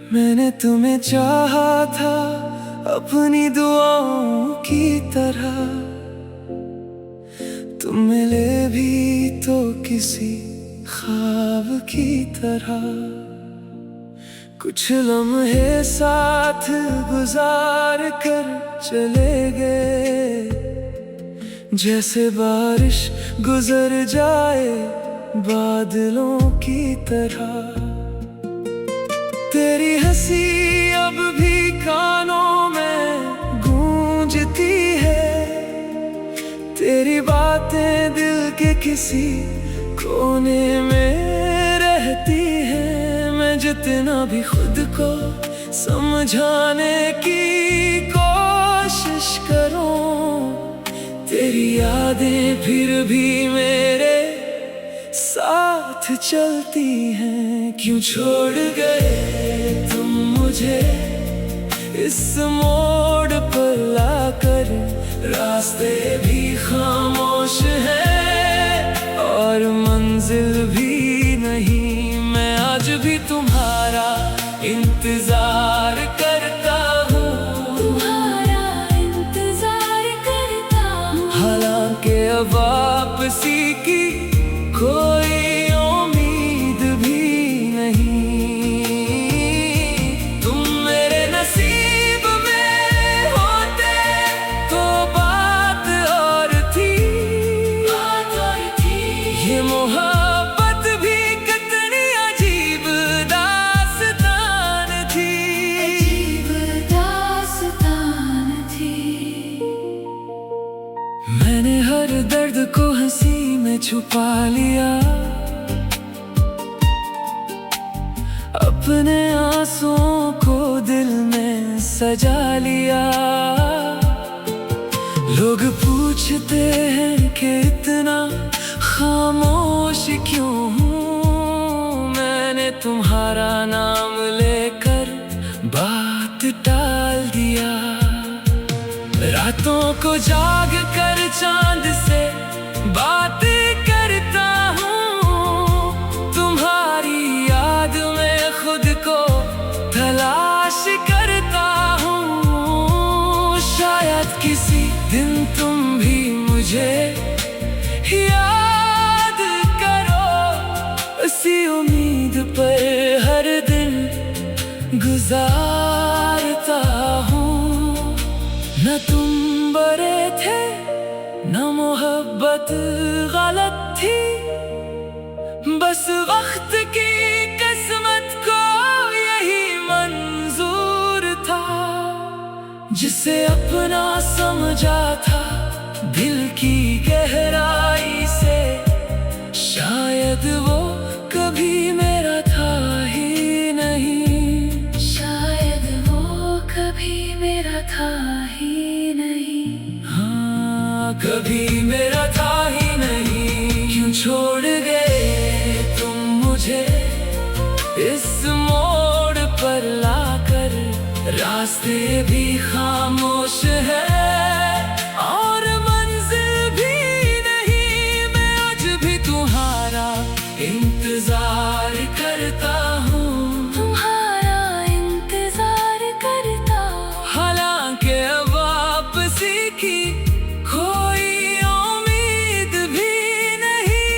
मैंने तुम्हें चाहा था अपनी दुआओं की तरह। तुम मिले भी तो किसी ख्वाब की तरह। कुछ लम्हे साथ गुजार कर चले गए, जैसे बारिश गुजर जाए बादलों की तरह। तेरी हंसी अब भी कानों में गूंजती है, तेरी बातें दिल के किसी कोने में रहती हैं। मैं जितना भी खुद को समझाने की कोशिश करूं, तेरी यादें फिर भी मेरे साथ चलती हैं। क्यों छोड़ गए तुम मुझे इस मोड़ पर लाकर, रास्ते भी खामोश हैं और मंजिल भी नहीं। मैं आज भी तुम्हारा इंतजार करता हूँ, तुम्हारा इंतजार करता हूँ। हालांकि अब वापसी की कोई उम्मीद भी नहीं। तुम मेरे नसीब में होते तो बात और थी, बात और थी। ये मोहब्बत भी कितनी अजीब दास्तान थी। अजीब दास्तान थी। मैंने हर दर्द को हंसी में छुपा लिया, अपने आंसुओं को दिल में सजा लिया। लोग पूछते हैं कि इतना खामोश क्यों हूँ। मैंने तुम्हारा नाम लेकर बात टाल दिया। रातों को जाग कर चांद से बात करता हूँ, तुम्हारी याद में खुद को तलाश करता हूँ। शायद किसी दिन तुम भी मुझे याद करो, उसी उम्मीद पर हर दिन गुजारता हूँ। न तुम बड़े थे न मोहब्बत गलत थी, बस वक्त की किस्मत को यही मंजूर था। जिसे अपना समझा था दिल की गहराई से, शायद वो कभी मेरा था ही नहीं। शायद वो कभी मेरा था ही नहीं। हाँ, कभी मेरा था ही नहीं। क्यों छोड़ गए तुम मुझे इस मोड़ पर लाकर, रास्ते भी खामोश हैं और मंजिल भी नहीं। मैं आज भी तुम्हारा इंतजार करता हूँ, तुम्हारा इंतजार करता हूँ। हालांकि अब वापसी की कोई उम्मीद भी नहीं।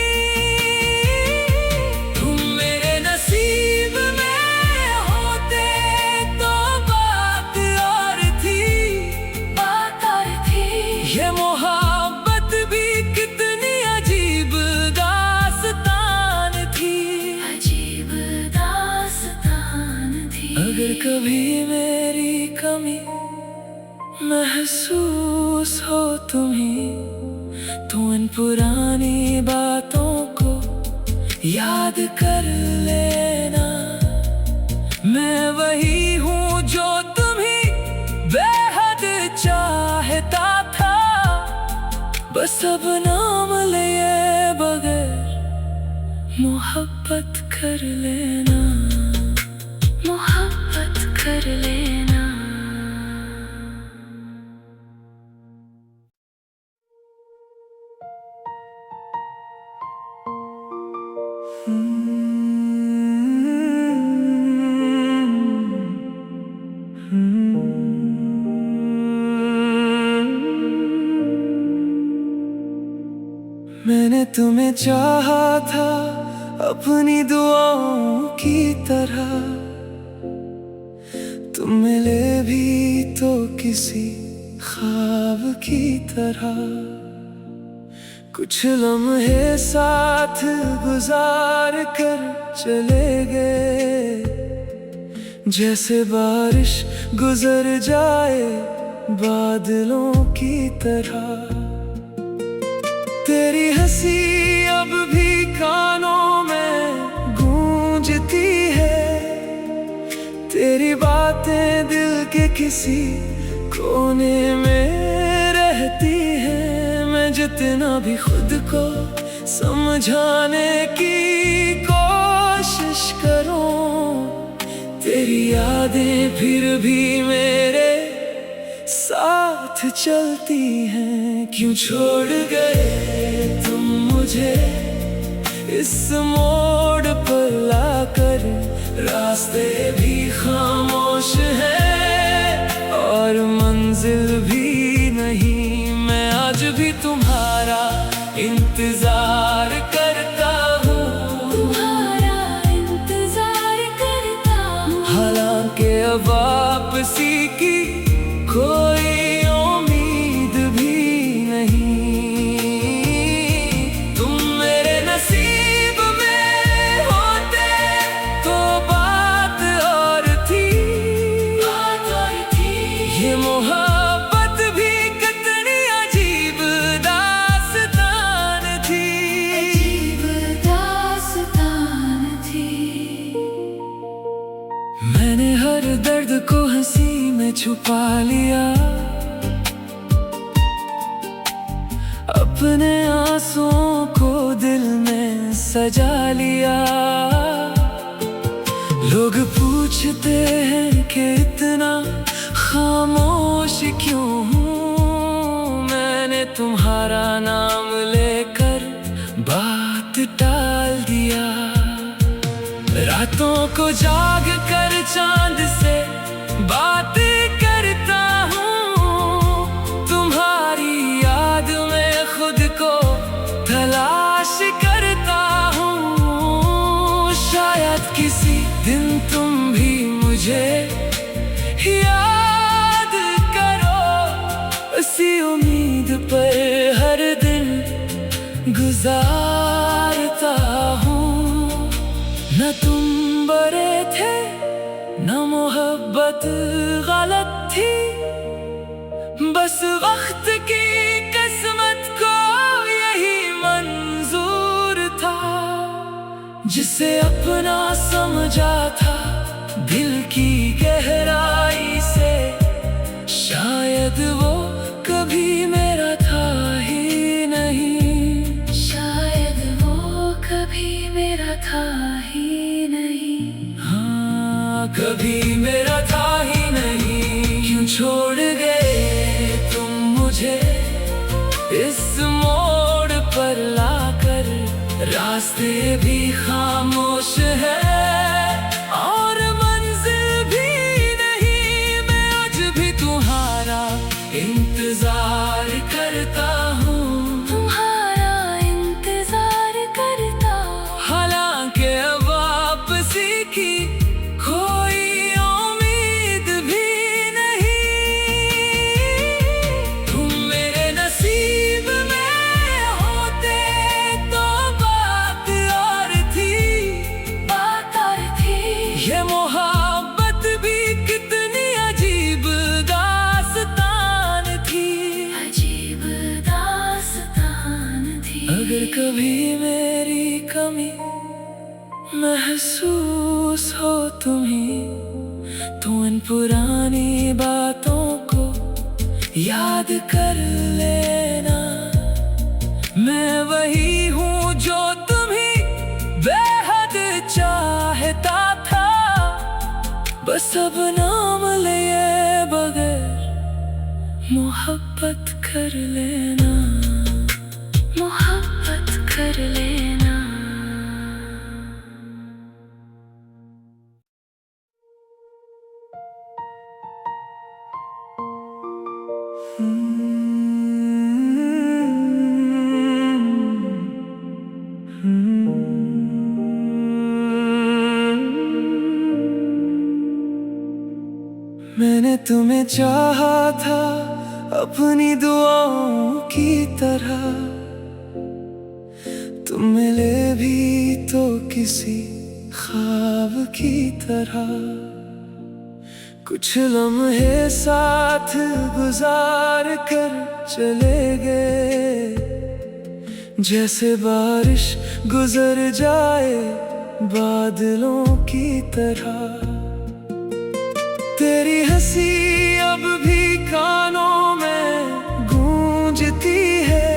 तुम मेरे नसीब में होते तो बात और थी, बात और थी। ये मोहब्बत भी कितनी अजीब दास्तान थी। अजीब दास्तान थी। अगर कभी मेरी कमी महसूस हो तुम्हें, तो इन पुरानी बातों को याद कर लेना। मैं वही हूँ जो तुम्हें बेहद चाहता था, बस अब नाम लिए बगैर मोहब्बत कर लेना, मोहब्बत कर लेना। मैं चाहा था अपनी दुआओं की तरह, तुम मिले भी तो किसी ख्वाब की तरह। कुछ लम्हे साथ गुजार कर चले गए, जैसे बारिश गुजर जाए बादलों की तरह। तेरी हंसी अब भी कानों में गूंजती है, तेरी बातें दिल के किसी कोने में रहती हैं। मैं जितना भी खुद को समझाने की कोशिश करूं, तेरी यादें फिर भी मेरे साथ चलती हैं। क्यों छोड़ गए तुम मुझे इस मोड़ पर लाकर, रास्ते भी खामोश हैं और मंजिल भी नहीं। मैं आज भी तुम्हारा इंतजार करता हूँ, तुम्हारा इंतजार करता हूँ। हालांकि अब वापसी की कोई उम्मीद भी नहीं। तुम मेरे नसीब में होते तो बात और थी, बात और थी। ये मोहब्बत भी कितनी अजीब दास्तान थी। अजीब दास्तान थी। मैंने हर दर्द को हंसी में छुपा लिया, अपने आंसुओं को दिल में सजा लिया। लोग पूछते हैं कि इतना खामोश क्यों हूँ, मैंने तुम्हारा नाम लेकर बात टाल दिया। रातों को जाग कर चांद से बात करता हूँ, तुम्हारी याद में खुद को तलाश करता हूँ। शायद किसी दिन तुम भी मुझे याद करो, उसी उम्मीद पर हर दिन गुजारता हूँ। न तुम बड़े थे न मोहब्बत गलत थी, बस वक्त की किस्मत को यही मंजूर था। जिसे अपना समझा था दिल की गहराई से, शायद वो कभी मेरा था ही नहीं। शायद वो कभी मेरा था ही नहीं। हाँ, कभी मेरा था ही नहीं। क्यों छोड़ गए तुम मुझे इस मोड़ पर लाकर, रास्ते भी खामोश हैं और मंजिल भी नहीं। मैं आज भी तुम्हारा इंतजार करता हूँ, तुम्हारा इंतजार करता हूँ। हालांकि अब वापसी की कोई उम्मीद भी नहीं। तुम मेरे नसीब में होते तो बात और थी, बात और थी। ये मोहब्बत भी कितनी अजीब दास्तान थी। अजीब दास्तान थी। अगर कभी मेरी कमी महसूस हो तुम्हें, तो इन पुरानी बातों को याद कर लेना। मैं वही हूँ जो तुम्हें बेहद चाहता था, बस अब नाम लिए बगैर मोहब्बत कर लेना, मोहब्बत कर लेना। मैंने तुम्हें चाहा था अपनी दुआओं की तरह, तुम मिले भी तो किसी ख्वाब की तरह। कुछ लम्हे साथ गुजार कर चले गए, जैसे बारिश गुजर जाए बादलों की तरह। तेरी हंसी अब भी कानों में गूंजती है,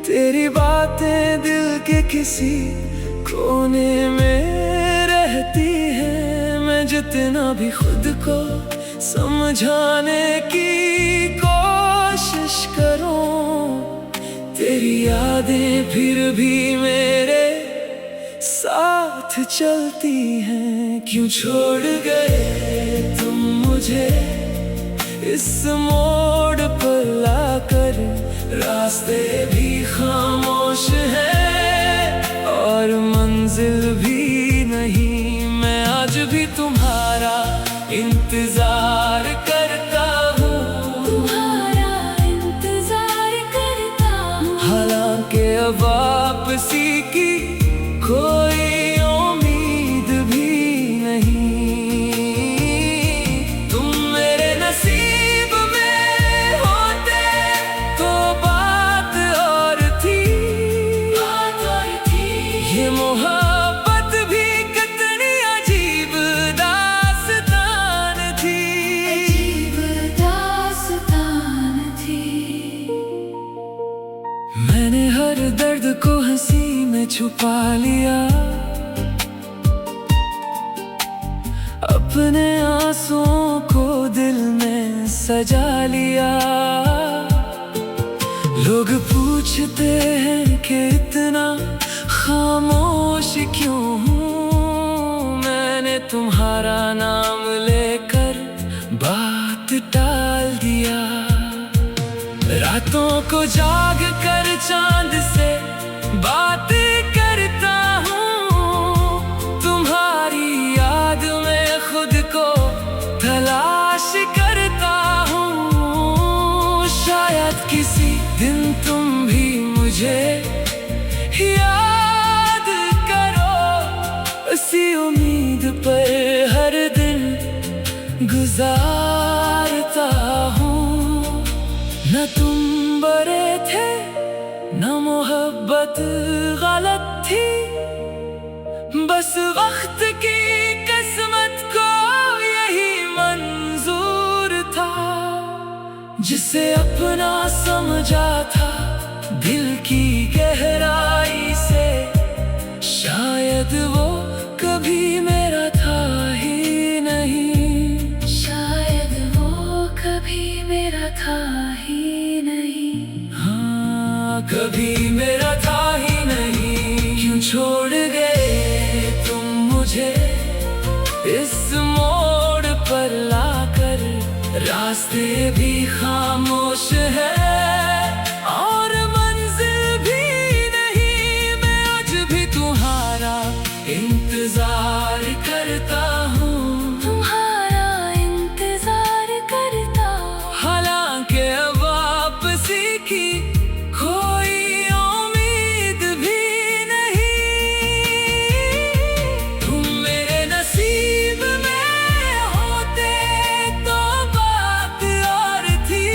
तेरी बातें दिल के किसी कोने में रहती हैं। मैं जितना भी खुद को समझाने की कोशिश करूं, तेरी यादें फिर भी मेरे साथ चलती हैं। क्यों छोड़ गए तुम मुझे इस मोड़ पर लाकर, रास्ते भी खामोश हैं और मंजिल भी नहीं। मैं आज भी तुम्हारा इंतजार करता हूँ, तुम्हारा इंतजार करता हूँ। हालांकि अब वापसी की कोई उम्मीद भी नहीं। तुम मेरे नसीब में होते तो बात और थी, बात और थी। ये मोहब्बत भी कितनी अजीब दास्तान थी। अजीब दास्तान थी। मैंने हर दर्द को हंसी में छुपा लिया, अपने आंसुओं को दिल में सजा लिया। लोग पूछते हैं कि इतना खामोश क्यों हूँ, मैंने तुम्हारा नाम लेकर बात टाल दिया। रातों को जाग कर चांद से बात करता हूँ, तुम्हारी याद में खुद को तलाश करता हूँ। शायद किसी दिन तुम भी मुझे याद करो, उसी उम्मीद पर हर दिन गुजारता हूँ। न तुम बड़े थे न मोहब्बत गलत थी, बस वक्त की किस्मत को यही मंजूर था। जिसे अपना समझा था दिल की गहराई से, शायद वो कभी मेरा था ही नहीं। शायद वो कभी मेरा था ही नहीं। हाँ, कभी मेरा था ही नहीं। क्यों छोड़ गए तुम मुझे इस मोड़ पर लाकर, रास्ते भी खामोश है और मंजिल भी नहीं। मैं आज भी तुम्हारा इंतजार करता हूँ, तुम्हारा इंतजार करता हूँ। हालांकि अब वापसी की कोई उम्मीद भी नहीं। तुम मेरे नसीब में होते तो बात और थी,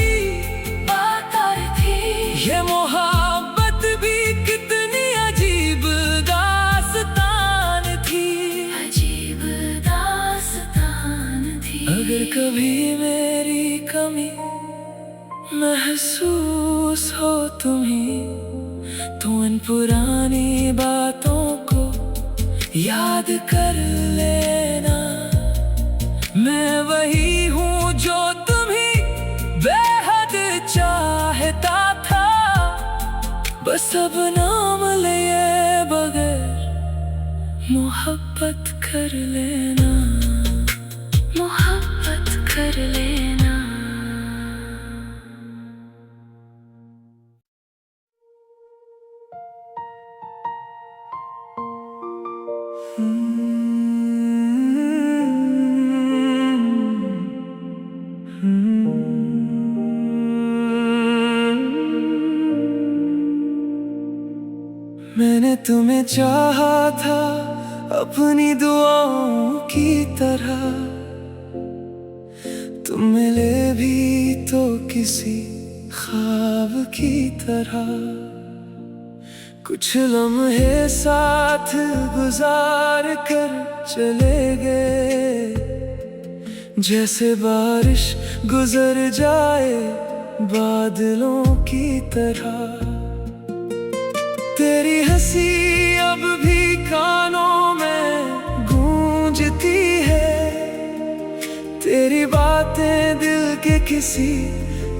बात और थी। ये मोहब्बत भी कितनी अजीब दास्तान थी। अजीब दास्तान थी। अगर कभी मेरी कमी महसूस हो तुम्हें, तो इन पुरानी बातों को याद कर लेना। मैं वही हूँ जो तुम्हें बेहद चाहता था, बस अब नाम लिए बगैर मोहब्बत कर लेना, मोहब्बत कर लेना। मैंने चाहा था अपनी दुआओं की तरह, तुम मिले भी तो किसी ख्वाब की तरह। कुछ लम्हे साथ गुजार कर चले गए, जैसे बारिश गुजर जाए बादलों की तरह। तेरी हंसी अब भी कानों में गूंजती है, तेरी बातें दिल के किसी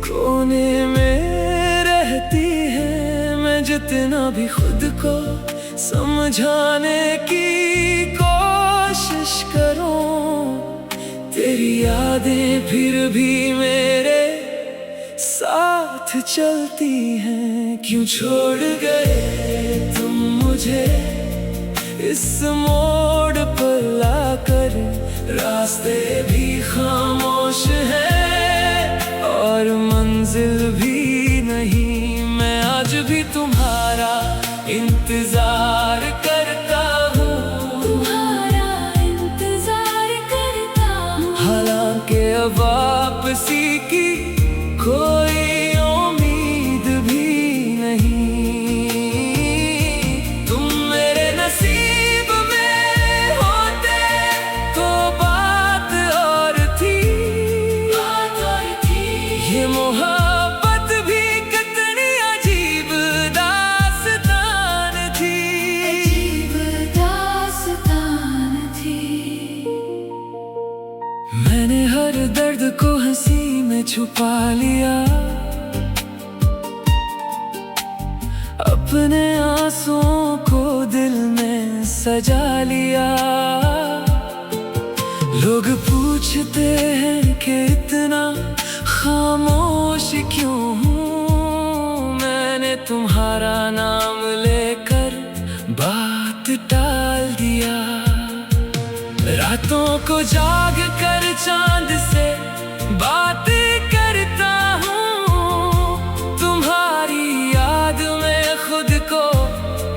कोने में रहती हैं। मैं जितना भी खुद को समझाने की कोशिश करूं, तेरी यादें फिर भी मेरे साथ चलती हैं। क्यों छोड़ गए तुम मुझे इस मोड़ पर लाकर, रास्ते भी खामोश हैं और मंजिल भी नहीं। मैं आज भी तुम्हारा इंतजार करता हूँ, तुम्हारा इंतजार करता हूँ। हालांकि अब वापसी की कोई उम्मीद भी नहीं। तुम मेरे नसीब में होते तो बात और थी, बात और थी। ये मोहब्बत भी कितनी अजीब दास्तान थी। अजीब दास्तान थी। मैंने हर दर्द को हंसी में छुपा लिया, अपने आंसुओं को दिल में सजा लिया। लोग पूछते हैं कि इतना खामोश क्यों हूँ, मैंने तुम्हारा नाम लेकर बात टाल दिया। रातों को जाग कर चांद से बातें करता हूँ, तुम्हारी याद में खुद को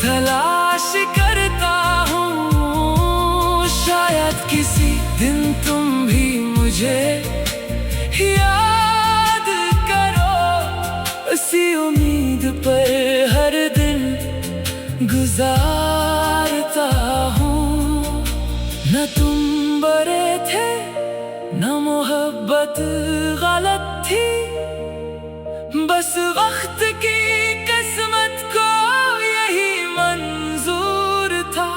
तलाश करता हूँ। शायद किसी दिन तुम भी मुझे याद करो, उसी उम्मीद पर हर दिन गुजारता हूँ। न तुम बड़े थे न मोहब्बत गलत थी, बस वक्त की किस्मत को यही मंजूर था।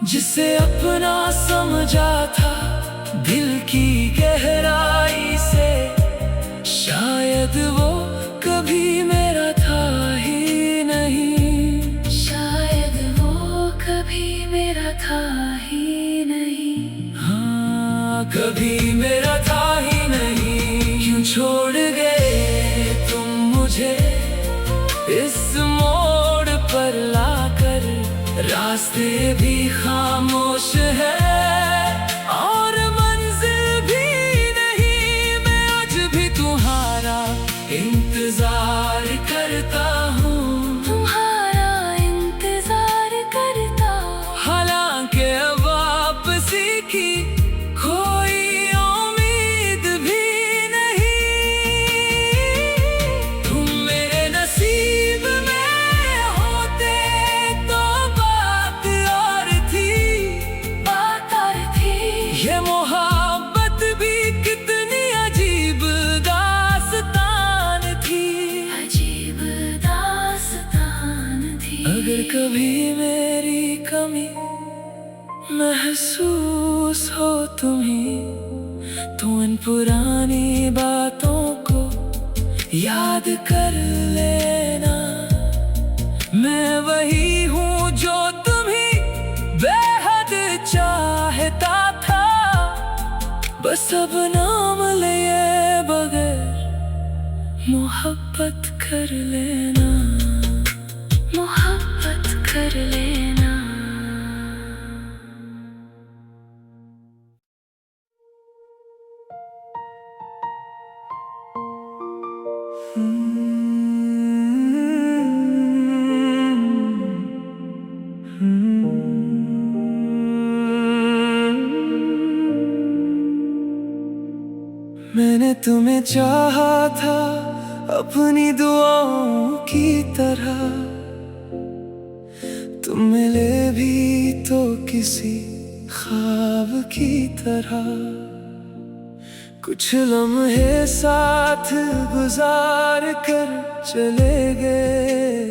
जिसे अपना समझा था दिल की गहराई से, शायद वो कभी मेरा था ही नहीं। शायद वो कभी मेरा था ही नहीं। हाँ, कभी मेरा था ही नहीं। क्यों छोड़ गए तुम मुझे इस मोड़ पर लाकर, रास्ते भी खामोश है और मंजिल भी नहीं। मैं आज भी तुम्हारा इंतजार करता हूँ, तुम्हारा इंतजार करता हूँ। हालांकि अब वापसी की कोई उम्मीद भी नहीं। तुम मेरे नसीब में होते तो बात और थी, बात और थी। ये मोहब्बत भी कितनी अजीब दास्तान थी। अजीब दास्तान थी। अगर कभी मेरी कमी महसूस हो तुम्हें, तो इन पुरानी बातों को याद कर लेना। मैं वही हूँ जो तुम्हें बेहद चाहता था, बस अब नाम लिए बगैर मोहब्बत कर लेना, मोहब्बत कर लेना। मैंने तुम्हें चाहा था अपनी दुआओं की तरह, तुम मिले भी तो किसी ख्वाब की तरह। कुछ लम्हे साथ गुजार कर चले गए,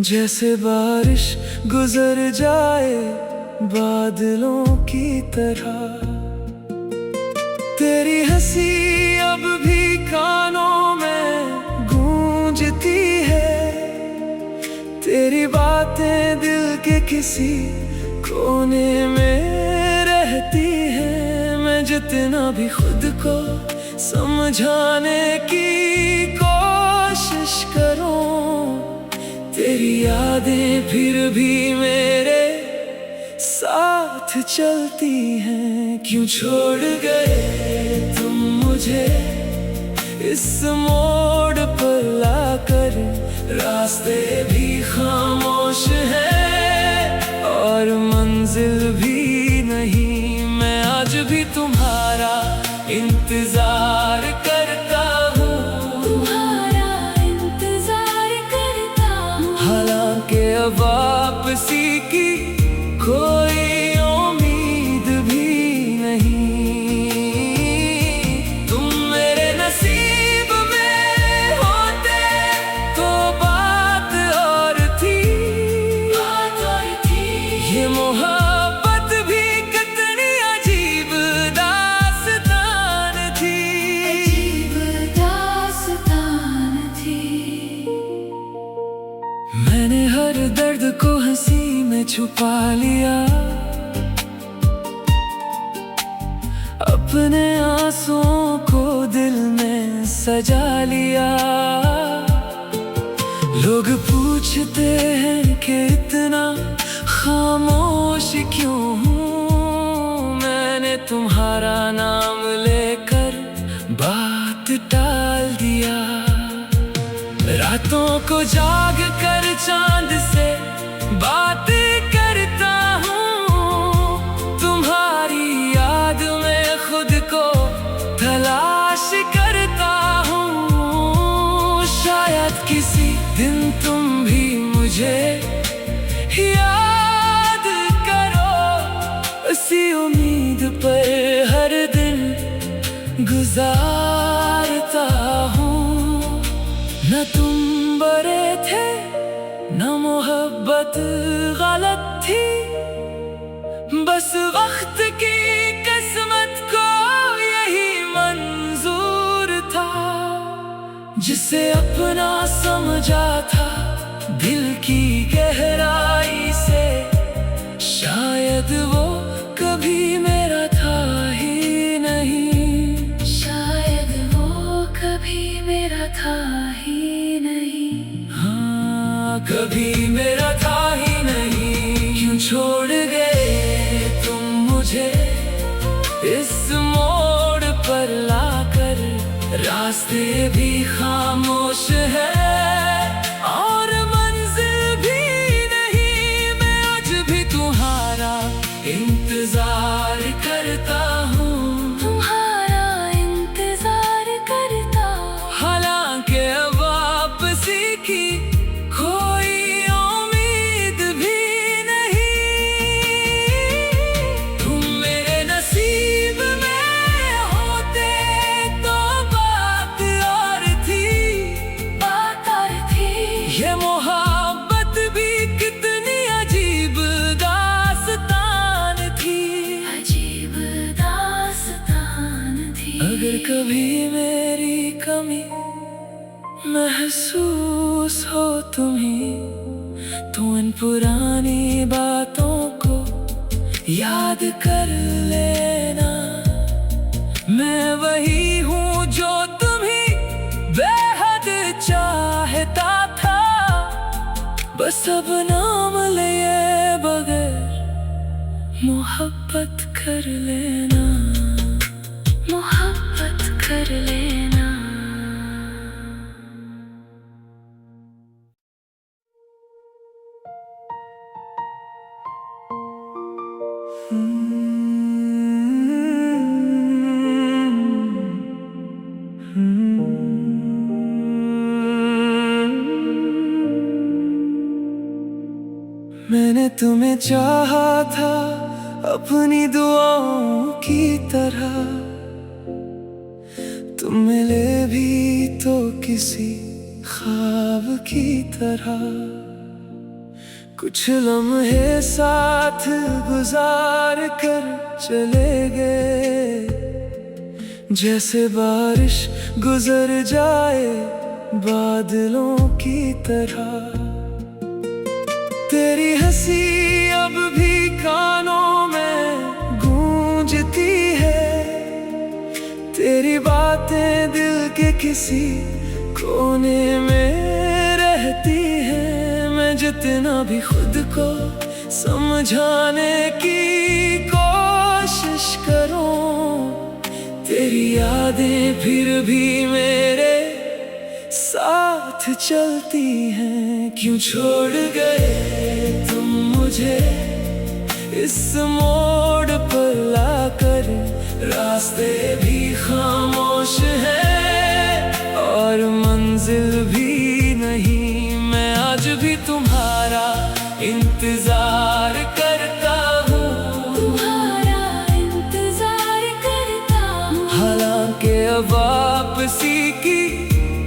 जैसे बारिश गुजर जाए बादलों की तरह। तेरी हंसी अब भी कानों में गूंजती है, तेरी बातें दिल के किसी कोने में रहती हैं। मैं जितना भी खुद को समझाने की कोशिश करूं, तेरी यादें फिर भी मेरे साथ चलती हैं। क्यों छोड़ गए तुम मुझे इस मोड़ पर लाकर, रास्ते भी खामोश हैं और मंजिल भी नहीं। मैं आज भी तुम्हारा इंतजार करता हूँ, तुम्हारा इंतजार करता हूँ। हालांकि अब वापसी की कोई उम्मीद भी नहीं। तुम मेरे नसीब में होते तो बात और थी, बात और थी। ये मोहब्बत भी कितनी अजीब दास्तान थी। अजीब दास्तान थी। मैंने हर दर्द को हंसी में छुपा लिया, अपने आंसुओं को दिल में सजा लिया। लोग पूछते हैं कि इतना खामोश क्यों हूँ, मैंने तुम्हारा नाम लेकर बात टाल दिया। रातों को जाग कर चांद से बात करता हूँ, तुम्हारी याद में खुद को तलाश करता हूँ। शायद किसी दिन तुम भी मुझे याद करो, उसी उम्मीद पर हर दिन गुजारता हूँ। न तुम बड़े थे न मोहब्बत गलत थी, बस वक्त की किस्मत को यही मंजूर था। जिसे अपना समझा था दिल की गहराई से, शायद वो कभी मेरा था ही नहीं। शायद वो कभी मेरा था ही नहीं। हाँ, कभी मेरा था ही नहीं। क्यों छोड़ गए तुम मुझे इस मोड़ पर लाकर, रास्ते भी खामोश है और मंजिल भी नहीं। मैं आज भी तुम्हारा इंतजार करता हूँ, तुम्हारा इंतजार करता हूँ। हालांकि अब वापसी की कोई उम्मीद भी नहीं। तुम मेरे नसीब में होते तो बात और थी, बात और थी। ये मोहब्बत भी कितनी अजीब दास्तान थी। अजीब दास्तान थी। अगर कभी मेरी कमी महसूस हो तुम्हें, तो इन पुरानी बातों को याद कर लेना। मैं वही हूँ जो तुम्हें बेहद चाहता था, बस अब नाम लिए बगैर मोहब्बत कर लेना, मोहब्बत कर लेना। मैंने चाहा था अपनी दुआओं की तरह, तुम मिले भी तो किसी ख्वाब की तरह। कुछ लम्हे साथ गुजार कर चले गए, जैसे बारिश गुजर जाए बादलों की तरह। तेरी हंसी अब भी कानों में गूंजती है, तेरी बातें दिल के किसी कोने में रहती हैं। मैं जितना भी खुद को समझाने की कोशिश करूं, तेरी यादें फिर भी मेरे साथ चलती हैं। क्यों छोड़ गए तुम मुझे इस मोड़ पर लाकर, रास्ते भी खामोश हैं और मंजिल भी नहीं। मैं आज भी तुम्हारा इंतजार करता हूँ, तुम्हारा इंतजार करता हूँ। हालांकि अब वापसी की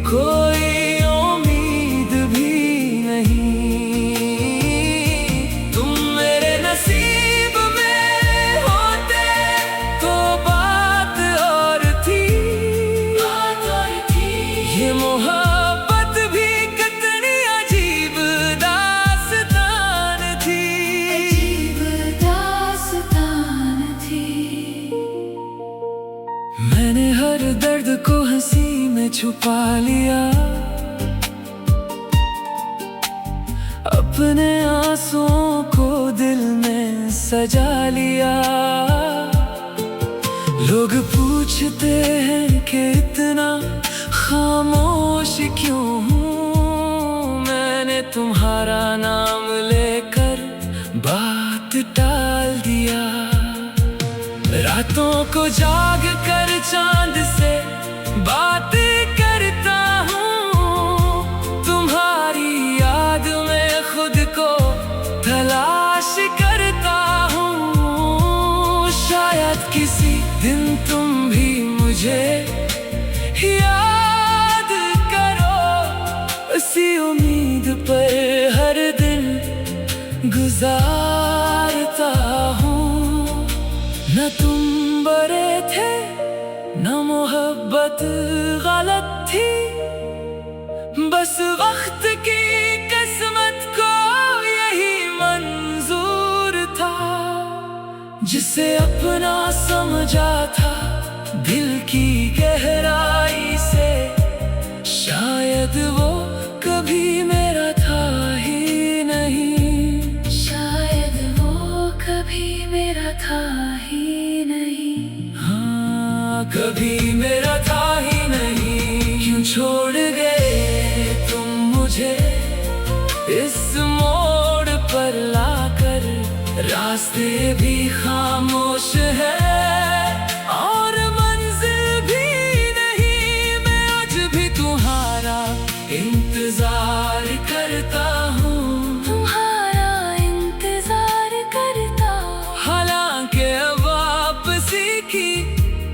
कोई उम्मीद भी नहीं। तुम मेरे नसीब में होते तो बात और थी, बात और थी। ये मोहब्बत भी कितनी अजीब दास्तान थी, अजीब दास्तान थी। मैंने हर दर्द को हंसी में छुपा लिया, अपने आंसुओं को दिल में सजा लिया। लोग पूछते हैं कि इतना खामोश क्यों हूँ, मैंने तुम्हारा नाम लेकर बात टाल दिया। रातों को जाग कर चांद से बात करता हूँ, तुम्हारी याद में खुद को तलाश करता हूँ। शायद किसी दिन तुम भी मुझे याद करो, इसी उम्मीद पर हर दिन गुजारता हूँ। न तुम बड़े थे न मोहब्बत गलत थी, बस वक्त की किस्मत को यही मंजूर था। जिसे अपना समझा था दिल की गहराई से, शायद वो कभी मेरा था ही नहीं, शायद वो कभी मेरा था ही नहीं। हाँ, कभी मेरा था ही नहीं। क्यों छोड़ गए तुम मुझे इस मोड़ पर लाकर, रास्ते भी खामोश हैं और मंजिल भी नहीं। मैं आज भी तुम्हारा इंतजार करता हूँ, तुम्हारा इंतजार करता हूँ। हालांकि अब वापसी की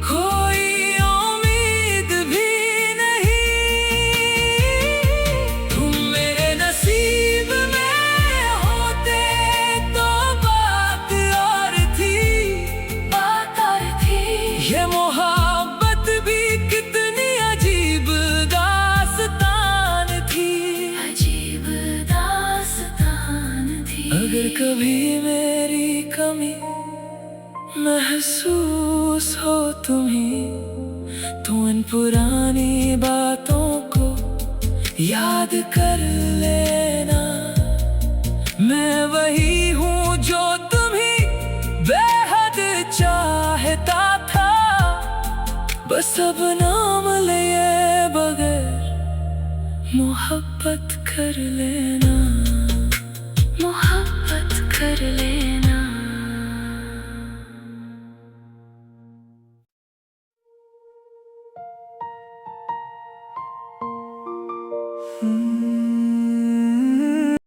कोई उम्मीद भी नहीं। तुम मेरे नसीब में होते तो बात और थी, बात और थी। ये मोहब्बत भी कितनी अजीब दास्तान थी, अजीब दास्तान थी। अगर कभी मेरी कमी महसूस हो तुम्हें, तो इन पुरानी बातों को याद कर लेना। मैं वही हूँ जो तुम्हें बेहद चाहता था, बस अब नाम लिए बगैर मोहब्बत कर लेना।